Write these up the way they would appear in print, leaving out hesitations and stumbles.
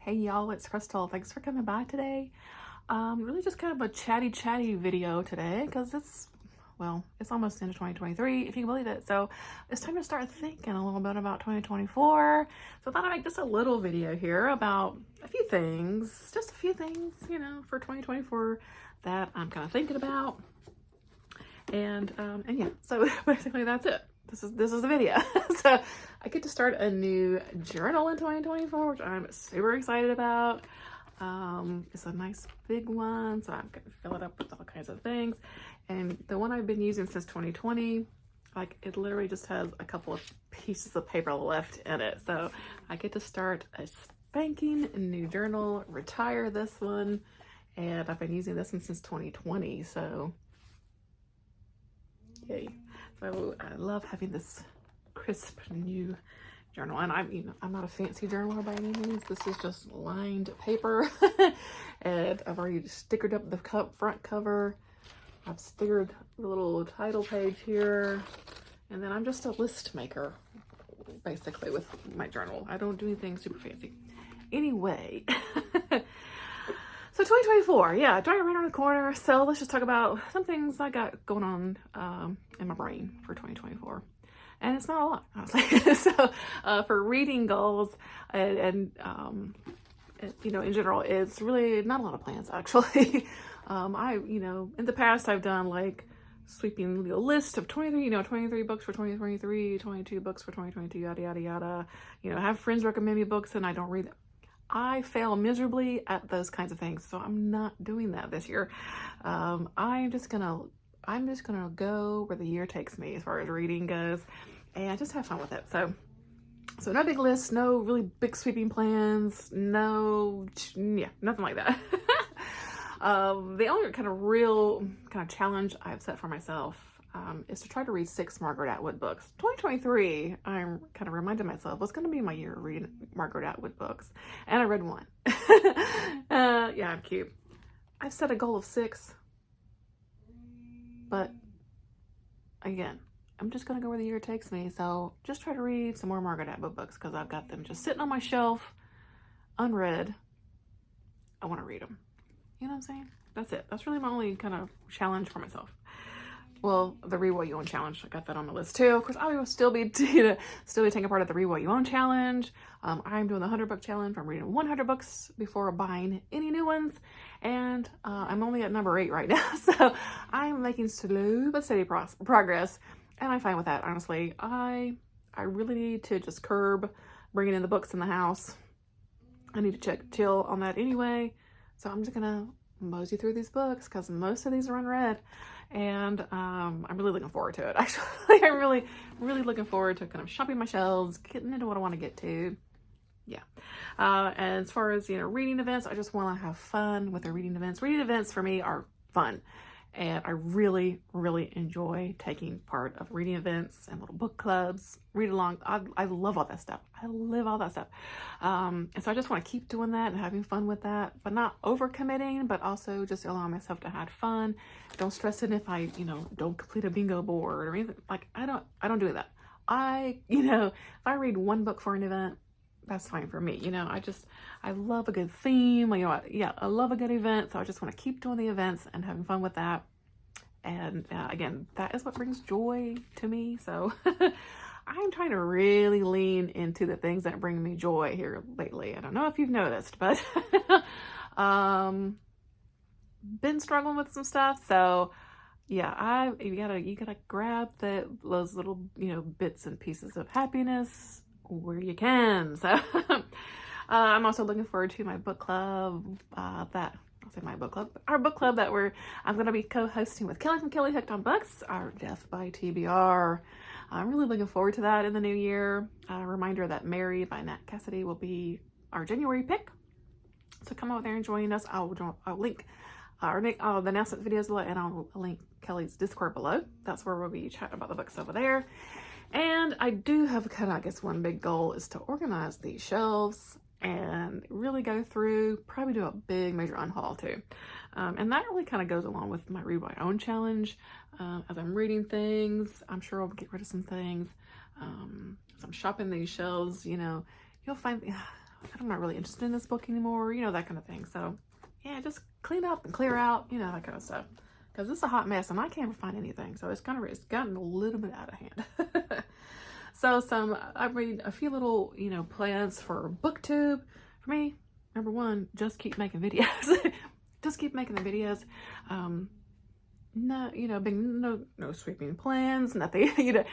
Hey y'all, it's Crystal. Thanks for coming by today. Really just kind of a chatty video today because it's almost into 2023, if you can believe it. So it's time to start thinking a little bit about 2024. So I thought I'd make just a little video here about just a few things, for 2024 that I'm kind of thinking about. And yeah, so basically that's it. This is the video. So I get to start a new journal in 2024, which I'm super excited about. It's a nice big one, so I'm gonna fill it up with all kinds of things. And the one I've been using since 2020, like it literally just has a couple of pieces of paper left in it. So I get to start a spanking new journal, retire this one, and I've been using this one since 2020. So yay. So I love having this crisp new journal, and I'm not a fancy journaler by any means. This is just lined paper, and I've already stickered up the front cover. I've stickered the little title page here, and then I'm just a list maker, basically, with my journal. I don't do anything super fancy. Anyway, so 2024, yeah, dry right around the corner. So let's just talk about some things I got going on in my brain for 2024. And it's not a lot, honestly. So for reading goals and in general, it's really not a lot of plans, actually. In the past, I've done like sweeping list of 23 books for 2023, 22 books for 2022, yada, yada, yada. Have friends recommend me books and I don't read them. I fail miserably at those kinds of things, so I'm not doing that this year. I'm just gonna go where the year takes me as far as reading goes, and just have fun with it. So no big lists, no really big sweeping plans, nothing like that. The only real challenge I've set for myself is to try to read 6 Margaret Atwood books. 2023, I'm kind of reminded myself, was going to be my year of reading Margaret Atwood books. And I read 1. Yeah, I'm cute. I've set a goal of 6. But again, I'm just going to go where the year takes me. So just try to read some more Margaret Atwood books because I've got them just sitting on my shelf, unread. I want to read them. You know what I'm saying? That's it. That's really my only kind of challenge for myself. Well, the Read What You Own challenge, I got that on the list too. Of course, I will still be taking part of the Read What You Own challenge. I'm doing the 100-book challenge. I'm reading 100 books before buying any new ones, and I'm only at number 8 right now. So I'm making slow but steady progress, and I'm fine with that. Honestly, I really need to just curb bringing in the books in the house. I need to chill on that anyway. So I'm just gonna mosey through these books because most of these are unread. And I'm really looking forward to it. Actually, I'm really looking forward to kind of shopping my shelves, getting into what I want to get to. Yeah. And as far as, reading events, I just want to have fun with the reading events. Reading events for me are fun. And I really enjoy taking part of reading events and little book clubs, read along. I love all that stuff. I live all that stuff. And so I just want to keep doing that and having fun with that, but not overcommitting, but also just allowing myself to have fun. Don't stress it if I, don't complete a bingo board or anything. Like, I don't do that. If I read 1 book for an event, that's fine for me. I love a good theme. I love a good event. So I just want to keep doing the events and having fun with that. And again, that is what brings joy to me. So I'm trying to really lean into the things that bring me joy here lately. I don't know if you've noticed, but been struggling with some stuff. So yeah, you gotta grab those little, bits and pieces of happiness where you can. So I'm also looking forward to my book club, our book club that I'm going to be co-hosting with Kelly from Kelly Hooked on Books, our Death by TBR. I'm really looking forward to that in the new year. A reminder that Married by Nat Cassidy will be our January pick. So come over there and join us. I'll link the announcement videos below, and I'll link Kelly's Discord below. That's where we'll be chatting about the books over there. And I do have one big goal is to organize these shelves and really go through, probably do a big major unhaul too. And that really kind of goes along with my Read My Own challenge. As I'm reading things, I'm sure I'll get rid of some things. As I'm shopping these shelves, you'll find I'm not really interested in this book anymore, you know, that kind of thing. So yeah, just clean up and clear out, you know, that kind of stuff. Because it's a hot mess and I can't find anything. So it's it's gotten a little bit out of hand. So I read a few little, you know, plans for BookTube. For me, number one, just keep making videos. Just keep making the videos. No, you know, no sweeping plans, nothing,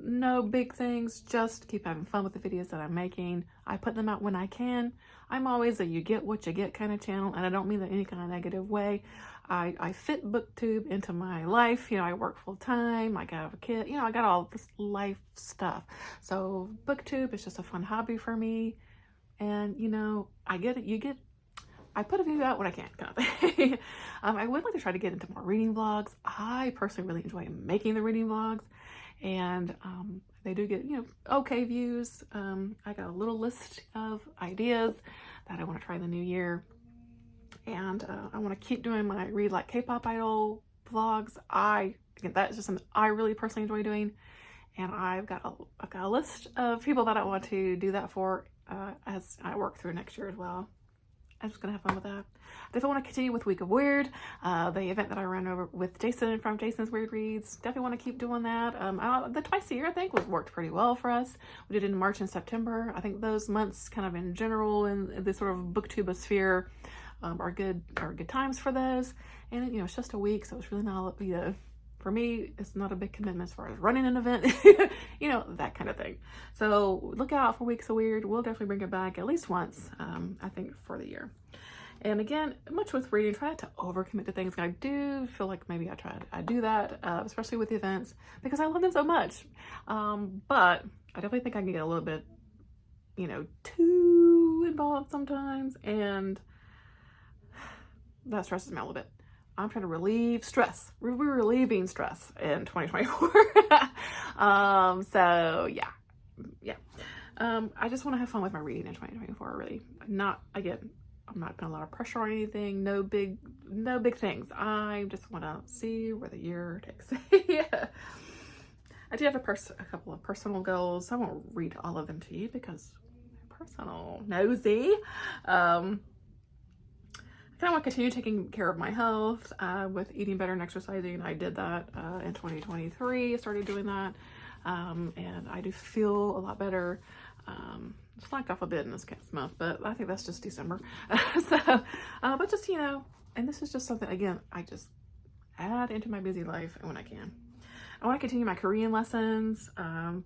no big things. Just keep having fun with the videos that I'm making. I put them out when I can. I'm always a you get what you get kind of channel, and I don't mean that in any kind of negative way. I fit BookTube into my life. You know, I work full time. I have a kid. You know, I got all this life stuff. So BookTube is just a fun hobby for me. And, you know, I get it. I put a video out when I can, kind of thing. I would like to try to get into more reading vlogs. I personally really enjoy making the reading vlogs, and they do get, you know, okay views. I got a little list of ideas that I want to try in the new year, and I want to keep doing my Read Like K-Pop Idol vlogs. That's just something I really personally enjoy doing, and I've got a list of people that I want to do that for as I work through next year as well. I'm just gonna have fun with that. I definitely want to continue with Week of Weird, the event that I ran over with Jason from Jason's Weird Reads. Definitely want to keep doing that. The twice a year, I think, worked pretty well for us. We did it in March and September. I think those months, kind of in general, in this sort of booktubosphere, are good times for those. And you know, it's just a week, so it's really not, you know, for me, it's not a big commitment as far as running an event, you know, that kind of thing. So look out for Weeks of Weird. We'll definitely bring it back at least once, I think, for the year. And again, much with reading, try not to overcommit to things. I do feel like maybe I do that, especially with the events, because I love them so much. But I definitely think I can get a little bit, you know, too involved sometimes, and that stresses me a little bit. I'm trying to relieve stress. We're relieving stress in 2024. So yeah. I just want to have fun with my reading in 2024. Really, again, I'm not putting a lot of pressure on anything. No big things. I just want to see where the year takes. Yeah. I do have a couple of personal goals. I won't read all of them to you because they're personal, nosy. I want to continue taking care of my health with eating better and exercising. I did that in 2023. I started doing that, and I do feel a lot better. Slacked off a bit in this month, but I think that's just December. But just, you know, and this is just something, again, I just add into my busy life when I can. I want to continue my Korean lessons. I'm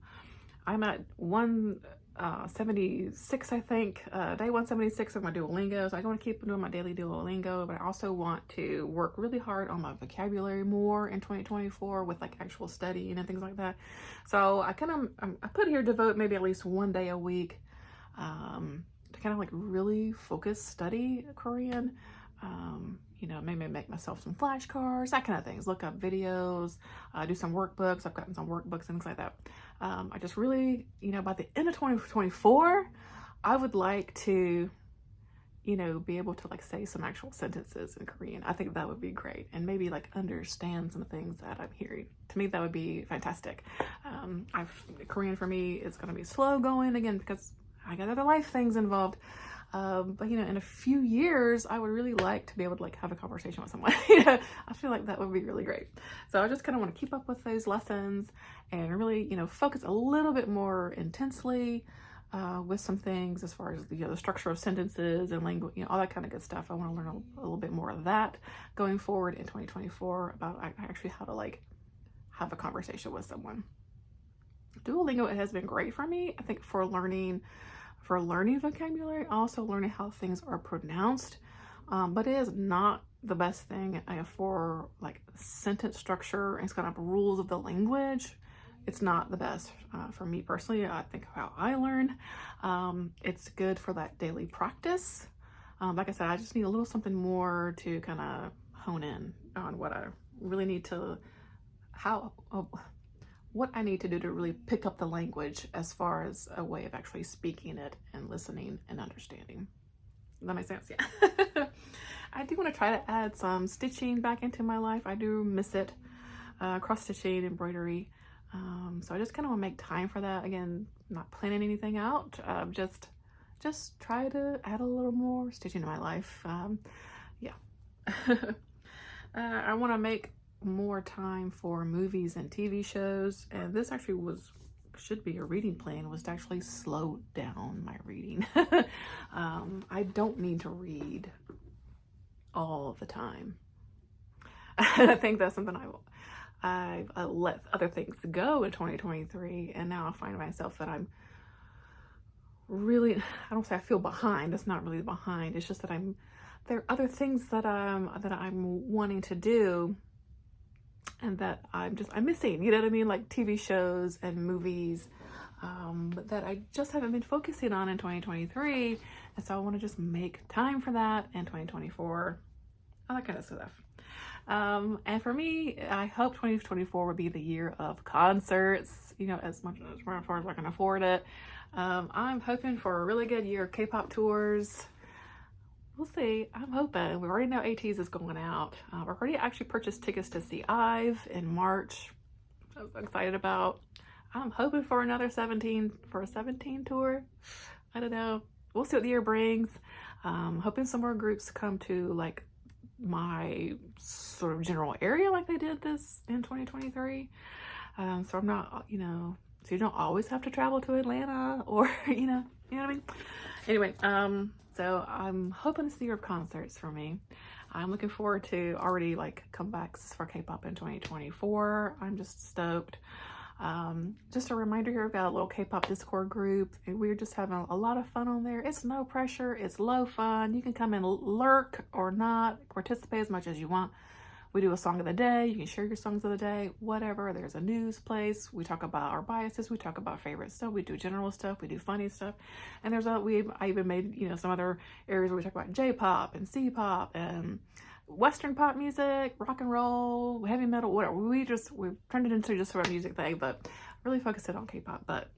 at 176, I think. Day 176 of my Duolingo. So I want to keep doing my daily Duolingo, but I also want to work really hard on my vocabulary more in 2024 with like actual studying and things like that. So I put here devote maybe at least one day a week to kind of like really focus, study Korean. You know, maybe make myself some flashcards, that kind of things. Look up videos, do some workbooks. I've gotten some workbooks and things like that. I just really, you know, by the end of 2024, I would like to, you know, be able to like say some actual sentences in Korean. I think that would be great. And maybe like understand some things that I'm hearing. To me, that would be fantastic. Korean for me is going to be slow going again because I got other life things involved. But you know, in a few years, I would really like to be able to like have a conversation with someone. You know, I feel like that would be really great. So I just kind of want to keep up with those lessons and really, you know, focus a little bit more intensely with some things as far as the structure of sentences and language, you know, all that kind of good stuff. I want to learn a little bit more of that going forward in 2024 about actually how to like have a conversation with someone. Duolingo, it has been great for me. I think for learning vocabulary, also learning how things are pronounced, but it is not the best thing for like sentence structure and kind of rules of the language. It's not the best for me personally. I think how I learn, it's good for that daily practice. Like I said, I just need a little something more to kind of hone in on what I really need to, what I need to do to really pick up the language as far as a way of actually speaking it and listening and understanding. Does that make sense? Yeah. I do want to try to add some stitching back into my life. I do miss it. Cross stitching, embroidery. So I just kind of want to make time for that. Again, not planning anything out. Just, just try to add a little more stitching to my life. Yeah. I want to make more time for movies and TV shows, and this actually should be a reading plan, was to actually slow down my reading. I don't need to read all the time. I think that's something I let other things go in 2023, and now I find myself that I'm really, I don't say I feel behind. It's not really behind. It's just that there are other things that I'm wanting to do, and that I'm missing, you know what I mean? Like TV shows and movies, that I just haven't been focusing on in 2023. And so I want to just make time for that in 2024, all that kind of stuff. And for me, I hope 2024 will be the year of concerts, you know, as far as I can afford it. I'm hoping for a really good year of K-pop tours. We'll see. I'm hoping. We already know ATEEZ is going out. We've already actually purchased tickets to see IVE in March. I'm so excited about. I'm hoping for another 17 tour. I don't know. We'll see what the year brings. Hoping some more groups come to like my sort of general area like they did this in 2023. So I'm not, you know, so you don't always have to travel to Atlanta or, you know what I mean? Anyway, so I'm hoping it's the year of concerts for me. I'm looking forward to already like comebacks for K-pop in 2024. I'm just stoked. Just a reminder here, I've got a little K-pop Discord group, and we're just having a lot of fun on there. It's no pressure. It's low fun. You can come and lurk or not, participate as much as you want. We do a song of the day. You can share your songs of the day, whatever. There's a news place. We talk about our biases. We talk about favorite stuff. We do general stuff. We do funny stuff. And I even made, you know, some other areas where we talk about J-pop and C-pop and Western pop music, rock and roll, heavy metal, whatever. We've turned it into just sort of a music thing, but really focused it on K-pop. But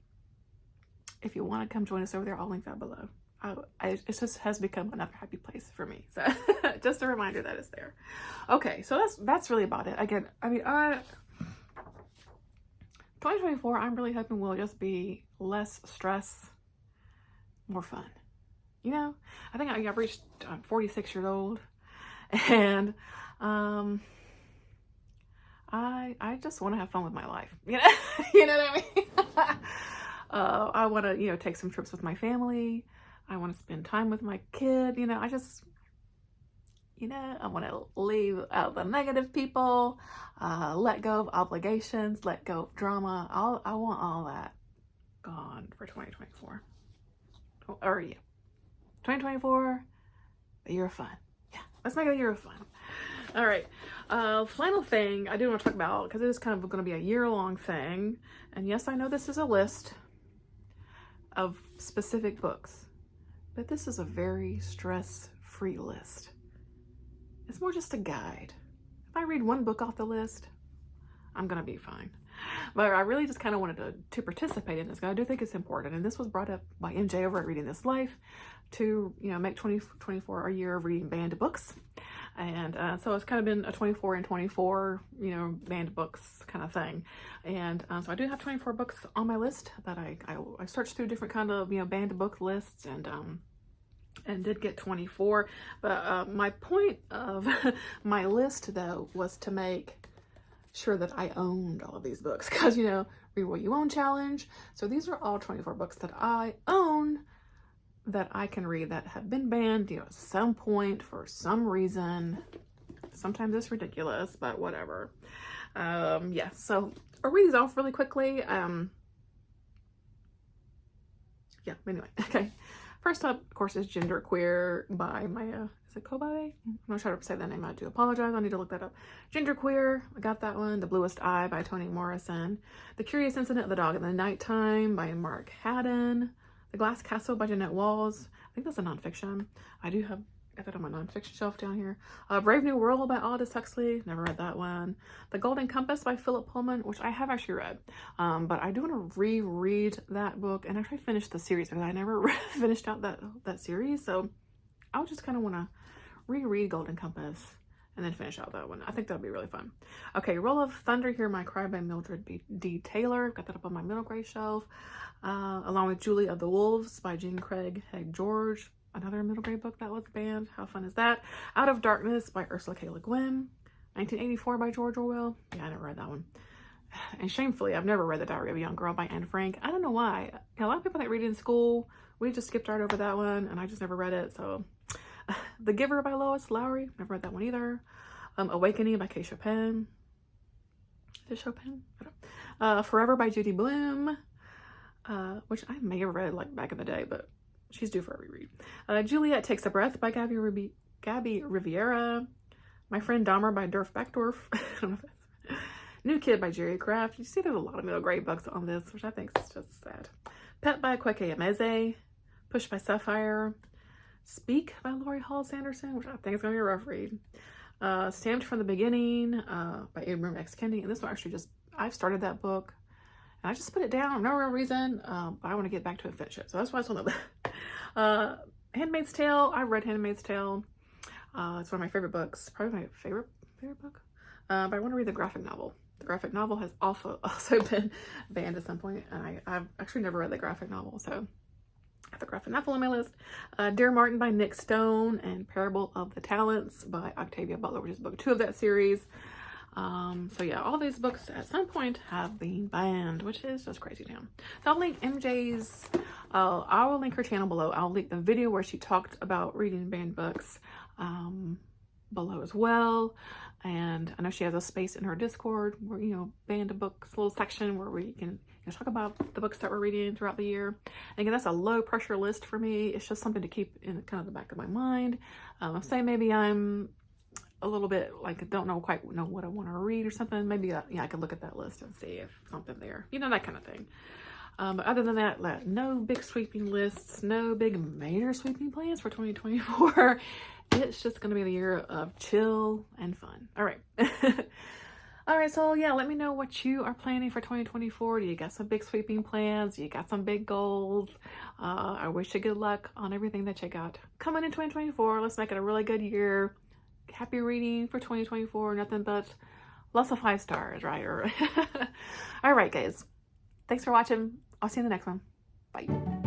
if you want to come join us over there, I'll link that below. It just has become another happy place for me. So just a reminder that it's there. Okay, so that's really about it. Again, I mean, 2024, I'm really hoping will just be less stress, more fun. You know, I think I've reached 46 years old, and I just want to have fun with my life. You know, you know what I mean? I want to, you know, take some trips with my family. I want to spend time with my kid. You know, I want to leave out the negative people, let go of obligations, let go of drama. I want all that gone for 2024. Or yeah, 2024, a year of fun. Yeah, let's make it a year of fun. All right. Final thing I do want to talk about, because it is kind of going to be a year-long thing. And yes, I know this is a list of specific books, but this is a very stress-free list. It's more just a guide. If I read one book off the list, I'm going to be fine. But I really just kind of wanted to participate in this, because I do think it's important. And this was brought up by MJ over at Reading This Life to, you know, make 2024 a year of reading banned books. And so it's kind of been a 24 and 24, you know, banned books kind of thing. And so I do have 24 books on my list that I searched through different kind of, you know, banned book lists, and did get 24. But my point of my list, though, was to make sure that I owned all of these books, because, you know, Read What You Own challenge. So these are all 24 books that I own, that I can read, that have been banned, you know, at some point for some reason. Sometimes it's ridiculous, but whatever. Yeah, so I'll read these off really quickly. Yeah, anyway, okay. First up, of course, is Genderqueer by Maya. Is it Kobabe? I'm not sure how to say that name. I do apologize. I need to look that up. Genderqueer, I got that one. The Bluest Eye by Toni Morrison. The Curious Incident of the Dog in the Nighttime by Mark Haddon. The Glass Castle by Jeanette Walls. I think that's a nonfiction. I got that on my nonfiction shelf down here. Brave New World by Aldous Huxley. Never read that one. The Golden Compass by Philip Pullman, which I have actually read. But I do want to reread that book and actually finish the series, because I never finished out that series. So I would just kind of want to reread Golden Compass and then finish out that one. I think that'll be really fun. Okay, Roll of Thunder, Hear My Cry by Mildred D. Taylor. Got that up on my middle grade shelf. Along with Julie of the Wolves by Jean Craig Haig George. Another middle grade book that was banned. How fun is that? Out of Darkness by Ursula K. Le Guin. 1984 by George Orwell. Yeah, I never read that one. And shamefully, I've never read The Diary of a Young Girl by Anne Frank. I don't know why. A lot of people that read it in school, we just skipped right over that one, and I just never read it. So, The Giver by Lois Lowry. Never read that one either. Awakening by Kay Chopin. Is it Chopin? I don't know. Forever by Judy Blume, which I may have read like back in the day, but she's due for a reread. Juliet Takes a Breath by Gabby Riviera. My Friend Dahmer by Durf Backdorf. I don't know if that's... New Kid by Jerry Craft. You see there's a lot of middle grade books on this, which I think is just sad. Pet by Kweke Emeze. Push by Sapphire. Speak by Lori Hall Sanderson, which I think is going to be a rough read. Stamped from the Beginning by Ibram X. Kendi. And this one actually just, I've started that book and I just put it down for no real reason. But I want to get back to it finish it. So that's why it's on the list. Handmaid's Tale. I read Handmaid's Tale. It's one of my favorite books. Probably my favorite book. But I want to read the graphic novel. The graphic novel has also been banned at some point, and I've actually never read the graphic novel, so I have the graphic novel on my list. Dear Martin by Nick Stone, and Parable of the Talents by Octavia Butler, which is book 2 of that series. So yeah, all these books at some point have been banned, which is just crazy town. So I'll link MJ's, I will link her channel below. I'll link the video where she talked about reading banned books below as well. And I know she has a space in her Discord where, you know, banned books, little section where we can talk about the books that we're reading throughout the year. And again, that's a low pressure list for me. It's just something to keep in kind of the back of my mind. Say maybe I'm a little bit like, don't quite know what I want to read or something. Maybe I could look at that list and see if something there, you know, that kind of thing. But other than that, no big sweeping lists, no big major sweeping plans for 2024. It's just going to be the year of chill and fun. All right. All right. So yeah, let me know what you are planning for 2024. Do you got some big sweeping plans? Do you got some big goals? I wish you good luck on everything that you got coming in 2024. Let's make it a really good year. Happy reading for 2024. Nothing but lots of 5 stars, right? All right, guys. Thanks for watching. I'll see you in the next one. Bye.